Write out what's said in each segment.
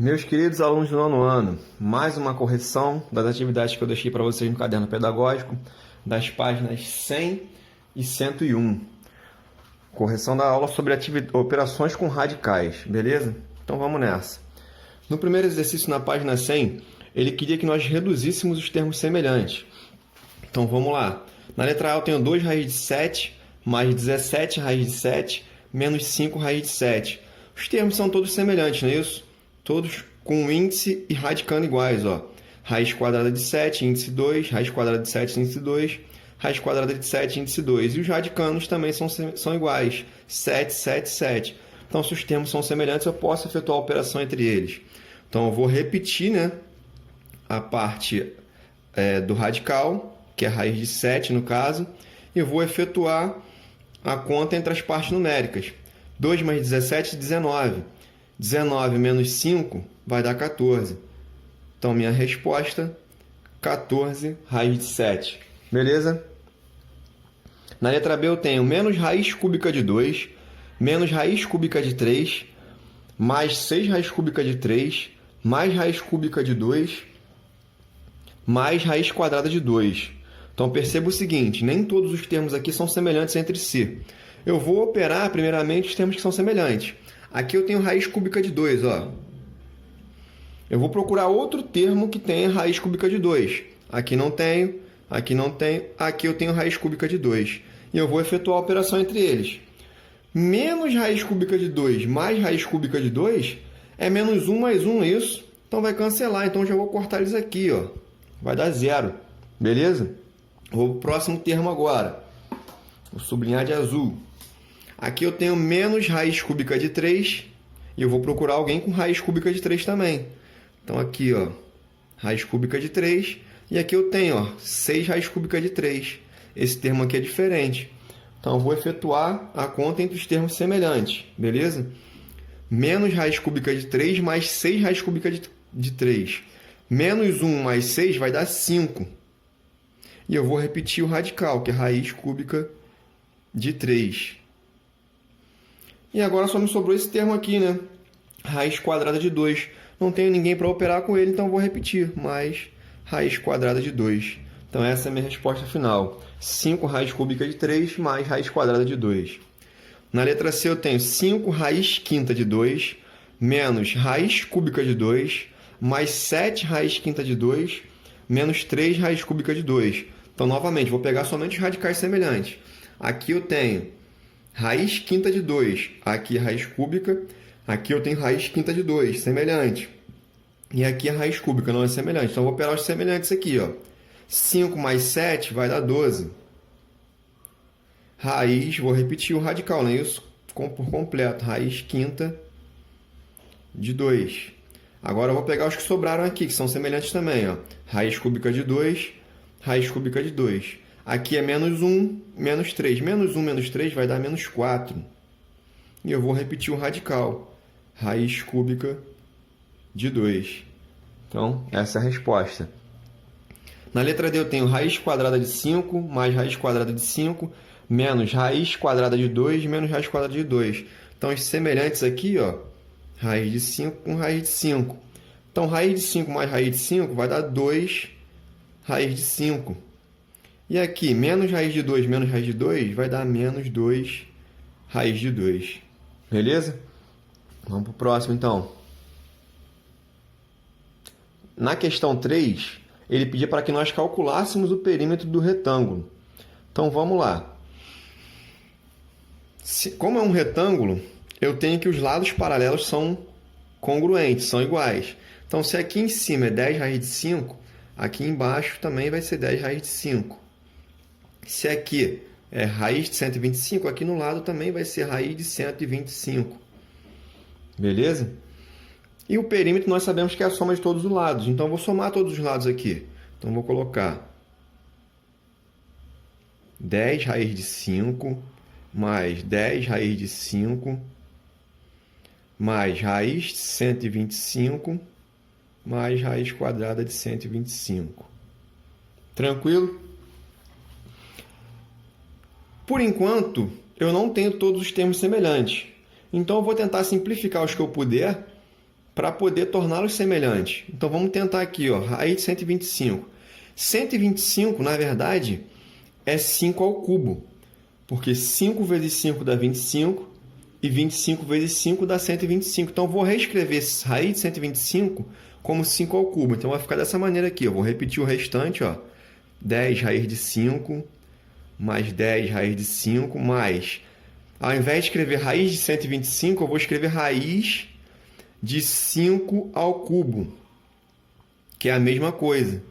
Meus queridos alunos do nono ano, mais uma correção das atividades que eu deixei para vocês no caderno pedagógico, das páginas 100 e 101. Correção da aula sobre operações com radicais, beleza? Então vamos nessa. No primeiro exercício, na página 100, ele queria que nós reduzíssemos os termos semelhantes. Então vamos lá. Na letra A eu tenho 2 raiz de 7, mais 17 raiz de 7, menos 5 raiz de 7. Os termos são todos semelhantes, não é isso? Todos com índice e radicando iguais, ó. Raiz quadrada de 7, índice 2, raiz quadrada de 7, índice 2, raiz quadrada de 7, índice 2. E os radicanos também são iguais, 7, 7, 7. Então, se os termos são semelhantes, eu posso efetuar a operação entre eles. Então, eu vou repetir, né, a parte do radical, que é a raiz de 7 no caso, e vou efetuar a conta entre as partes numéricas. 2 mais 17, 19. 19 menos 5 vai dar 14. Então, minha resposta, 14 raiz de 7. Beleza? Na letra B eu tenho menos raiz cúbica de 2, menos raiz cúbica de 3, mais 6 raiz cúbica de 3, mais raiz cúbica de 2, mais raiz quadrada de 2. Então, perceba o seguinte, nem todos os termos aqui são semelhantes entre si. Eu vou operar, primeiramente, os termos que são semelhantes. Aqui eu tenho raiz cúbica de 2, ó. Eu vou procurar outro termo que tenha raiz cúbica de 2. Aqui não tenho, aqui não tenho, aqui eu tenho raiz cúbica de 2. E eu vou efetuar a operação entre eles. Menos raiz cúbica de 2 mais raiz cúbica de 2 é menos 1 mais 1, isso? Então vai cancelar, então já vou cortar eles aqui, ó. Vai dar 0, beleza? Vou para o próximo termo agora. Vou sublinhar de azul. Aqui eu tenho menos raiz cúbica de 3 e eu vou procurar alguém com raiz cúbica de 3 também. Então aqui, ó, raiz cúbica de 3 e aqui eu tenho, ó, 6 raiz cúbica de 3. Esse termo aqui é diferente. Então eu vou efetuar a conta entre os termos semelhantes, beleza? Menos raiz cúbica de 3 mais 6 raiz cúbica de 3. Menos 1 mais 6 vai dar 5. E eu vou repetir o radical, que é raiz cúbica de 3. E agora só me sobrou esse termo aqui, né? Raiz quadrada de 2. Não tenho ninguém para operar com ele, então vou repetir. Mais raiz quadrada de 2. Então essa é a minha resposta final. 5 raiz cúbica de 3 mais raiz quadrada de 2. Na letra C eu tenho 5 raiz quinta de 2 menos raiz cúbica de 2 mais 7 raiz quinta de 2 menos 3 raiz cúbica de 2. Então, novamente, vou pegar somente os radicais semelhantes. Aqui eu tenho raiz quinta de 2, aqui é raiz cúbica, aqui eu tenho raiz quinta de 2, semelhante. E aqui a raiz cúbica não é semelhante, então eu vou operar os semelhantes aqui, ó. 5 mais 7 vai dar 12. Raiz, vou repetir o radical, não é isso? Por completo, raiz quinta de 2. Agora eu vou pegar os que sobraram aqui, que são semelhantes também, ó. Raiz cúbica de 2, raiz cúbica de 2. Aqui é menos 1, menos 3. Menos 1, menos 3 vai dar menos 4. E eu vou repetir o radical. Raiz cúbica de 2. Então, essa é a resposta. Na letra D eu tenho raiz quadrada de 5 mais raiz quadrada de 5 menos raiz quadrada de 2 menos raiz quadrada de 2. Então, os semelhantes aqui, ó, raiz de 5 com raiz de 5. Então, raiz de 5 mais raiz de 5 vai dar 2 raiz de 5. E aqui, menos raiz de 2 menos raiz de 2 vai dar menos 2 raiz de 2. Beleza? Vamos para o próximo, então. Na questão 3, ele pedia para que nós calculássemos o perímetro do retângulo. Então, vamos lá. Como é um retângulo, eu tenho que os lados paralelos são congruentes, são iguais. Então, se aqui em cima é 10 raiz de 5, aqui embaixo também vai ser 10 raiz de 5. Se aqui é raiz de 125, aqui no lado também vai ser raiz de 125. Beleza? E o perímetro nós sabemos que é a soma de todos os lados. Então, eu vou somar todos os lados aqui. Então, vou colocar 10 raiz de 5 mais 10 raiz de 5 mais raiz de 125 mais raiz quadrada de 125. Tranquilo? Por enquanto, eu não tenho todos os termos semelhantes. Então, eu vou tentar simplificar os que eu puder para poder torná-los semelhantes. Então vamos tentar aqui, ó, raiz de 125. 125, na verdade, é 5 ao cubo, porque 5 vezes 5 dá 25 e 25 vezes 5 dá 125. Então eu vou reescrever raiz de 125 como 5 ao cubo. Então vai ficar dessa maneira aqui. Eu vou repetir o restante, ó. 10 raiz de 5 mais 10 raiz de 5 mais... Ao invés de escrever raiz de 125, eu vou escrever raiz de 5 ao cubo, que é a mesma coisa,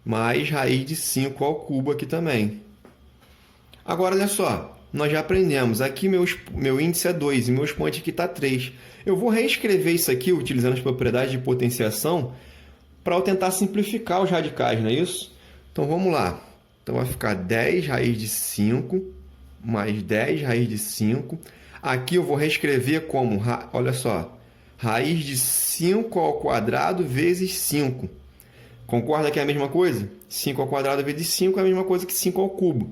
mais raiz de 5 ao cubo aqui também. Agora, olha só, nós já aprendemos, aqui meu índice é 2 e meu expoente aqui está 3. Eu vou reescrever isso aqui, utilizando as propriedades de potenciação, para eu tentar simplificar os radicais, não é isso? Então, vamos lá. Então, vai ficar 10 raiz de 5 mais 10 raiz de 5. Aqui eu vou reescrever como, olha só, raiz de 5 ao quadrado vezes 5. Concorda que é a mesma coisa? 5 ao quadrado vezes 5 é a mesma coisa que 5 ao cubo.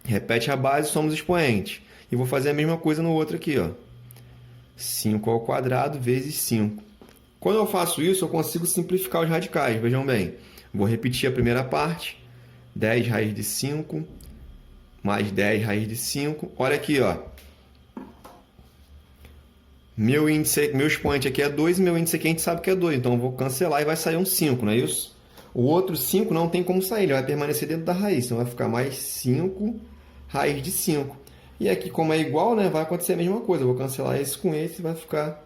Repete a base, somos expoentes. E vou fazer a mesma coisa no outro aqui, ó. 5 ao quadrado vezes 5. Quando eu faço isso, eu consigo simplificar os radicais. Vejam bem. Vou repetir a primeira parte. 10 raiz de 5 mais 10 raiz de 5. Olha aqui, ó. Meu expoente aqui é 2 e meu índice aqui a gente sabe que é 2. Então eu vou cancelar e vai sair um 5, não é isso? O outro 5 não tem como sair, ele vai permanecer dentro da raiz. Então vai ficar mais 5 raiz de 5. E aqui, como é igual, né, vai acontecer a mesma coisa. Eu vou cancelar esse com esse e vai ficar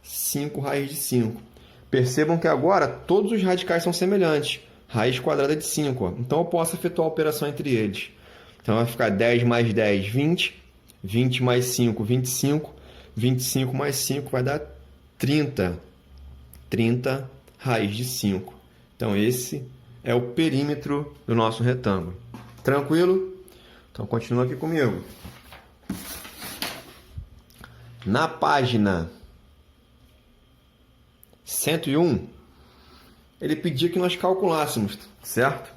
5 raiz de 5. Percebam que agora todos os radicais são semelhantes. Raiz quadrada de 5. Ó. Então eu posso efetuar a operação entre eles. Então vai ficar 10 mais 10, 20. 20 mais 5, 25. 25 mais 5 vai dar 30. 30 raiz de 5. Então esse é o perímetro do nosso retângulo. Tranquilo? Então continua aqui comigo. Na página 101, ele pedia que nós calculássemos, certo?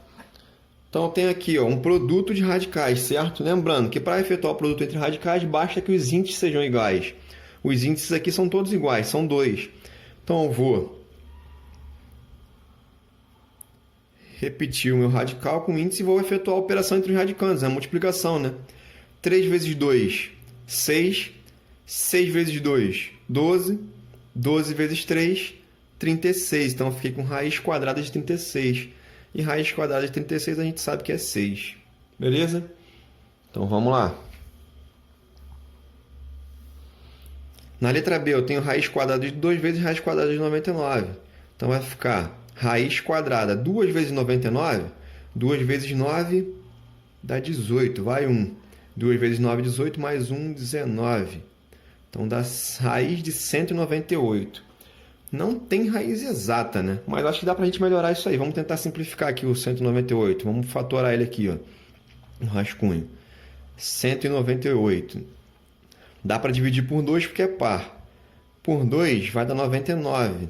Então eu tenho aqui, ó, um produto de radicais, certo? Lembrando que para efetuar o produto entre radicais, basta que os índices sejam iguais. Os índices aqui são todos iguais, são 2. Então eu vou repetir o meu radical com índice e vou efetuar a operação entre os radicandos, a multiplicação, né? 3 vezes 2, 6. 6 vezes 2, 12. 12 vezes 3, 36. Então eu fiquei com raiz quadrada de 36. E raiz quadrada de 36 a gente sabe que é 6. Beleza? Então vamos lá. Na letra B eu tenho raiz quadrada de 2 vezes raiz quadrada de 99. Então vai ficar raiz quadrada 2 vezes 99. 2 vezes 9 dá 18. Vai 1. 2 vezes 9, 18. Mais 1, 19. Então dá raiz de 198. Não tem raiz exata, né? Mas acho que dá para a gente melhorar isso aí. Vamos tentar simplificar aqui o 198. Vamos fatorar ele aqui, ó. Um rascunho. 198. Dá para dividir por 2 porque é par. Por 2 vai dar 99.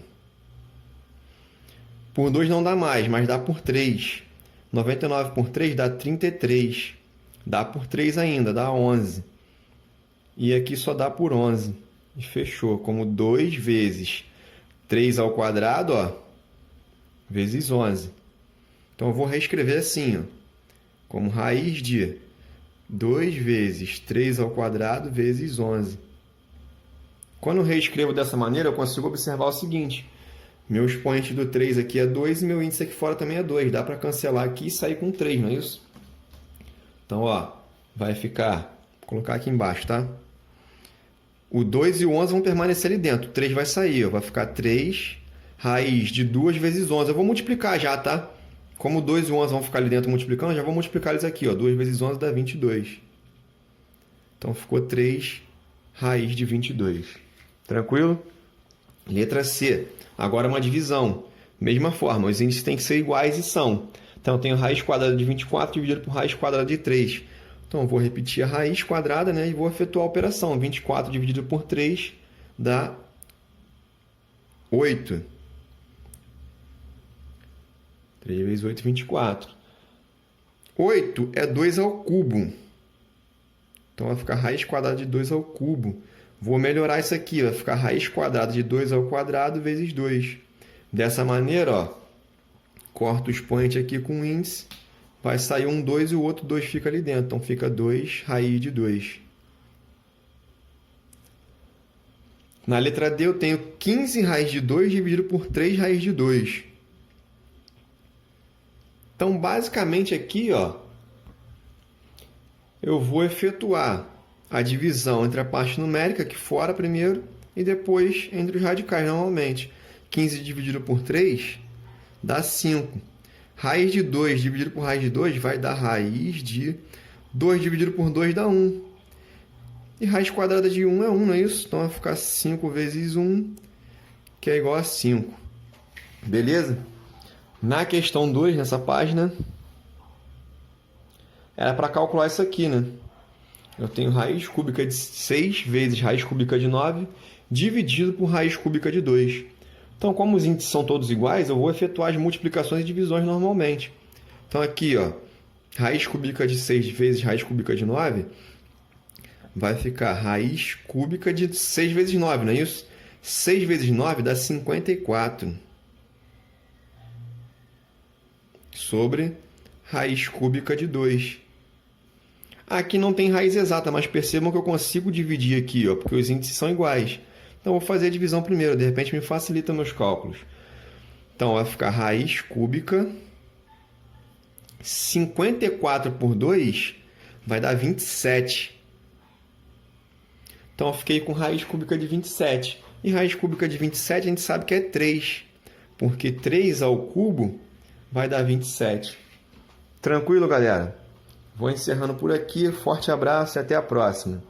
Por 2 não dá mais, mas dá por 3. 99 por 3 dá 33. Dá por 3 ainda, dá 11. E aqui só dá por 11. E fechou. Como 2 vezes 3 ao quadrado, ó, vezes 11. Então eu vou reescrever assim, ó, como raiz de 2 vezes 3 ao quadrado vezes 11. Quando eu reescrevo dessa maneira, eu consigo observar o seguinte. Meu expoente do 3 aqui é 2 e meu índice aqui fora também é 2. Dá para cancelar aqui e sair com 3, não é isso? Então, ó, vai ficar... Vou colocar aqui embaixo, tá? O 2 e o 11 vão permanecer ali dentro. O 3 vai sair, ó. Vai ficar 3 raiz de 2 vezes 11. Eu vou multiplicar já, tá? Como o 2 e o 11 vão ficar ali dentro multiplicando, já vou multiplicar eles aqui, ó. 2 vezes 11 dá 22. Então, ficou 3 raiz de 22. Tranquilo? Letra C. Agora uma divisão. Mesma forma, os índices têm que ser iguais e são. Então, eu tenho raiz quadrada de 24 dividido por raiz quadrada de 3. Então, eu vou repetir a raiz quadrada, né, e vou efetuar a operação. 24 dividido por 3 dá 8. 3 vezes 8, 24. 8 é 2 ao cubo. Então, vai ficar raiz quadrada de 2 ao cubo. Vou melhorar isso aqui, vai ficar raiz quadrada de 2 ao quadrado vezes 2. Dessa maneira, ó, corto o expoente aqui com o índice, vai sair um 2 e o outro 2 fica ali dentro. Então fica 2 raiz de 2. Na letra D eu tenho 15 raiz de 2 dividido por 3 raiz de 2. Então, basicamente aqui, ó, eu vou efetuar a divisão entre a parte numérica, aqui fora primeiro, e depois entre os radicais, normalmente. 15 dividido por 3 dá 5. Raiz de 2 dividido por raiz de 2 vai dar raiz de 2 dividido por 2 dá 1. E raiz quadrada de 1 é 1, não é isso? Então vai ficar 5 vezes 1, que é igual a 5. Beleza? Na questão 2, nessa página, era para calcular isso aqui, né? Eu tenho raiz cúbica de 6 vezes raiz cúbica de 9, dividido por raiz cúbica de 2. Então, como os índices são todos iguais, eu vou efetuar as multiplicações e divisões normalmente. Então, aqui, ó, raiz cúbica de 6 vezes raiz cúbica de 9 vai ficar raiz cúbica de 6 vezes 9, não é isso? 6 vezes 9 dá 54. Sobre raiz cúbica de 2. Aqui não tem raiz exata, mas percebam que eu consigo dividir aqui, ó, porque os índices são iguais. Então, eu vou fazer a divisão primeiro, de repente me facilita meus cálculos. Então, vai ficar raiz cúbica, 54 por 2 vai dar 27. Então, eu fiquei com raiz cúbica de 27. E raiz cúbica de 27 a gente sabe que é 3, porque 3 ao cubo vai dar 27. Tranquilo, galera? Vou encerrando por aqui. Forte abraço e até a próxima.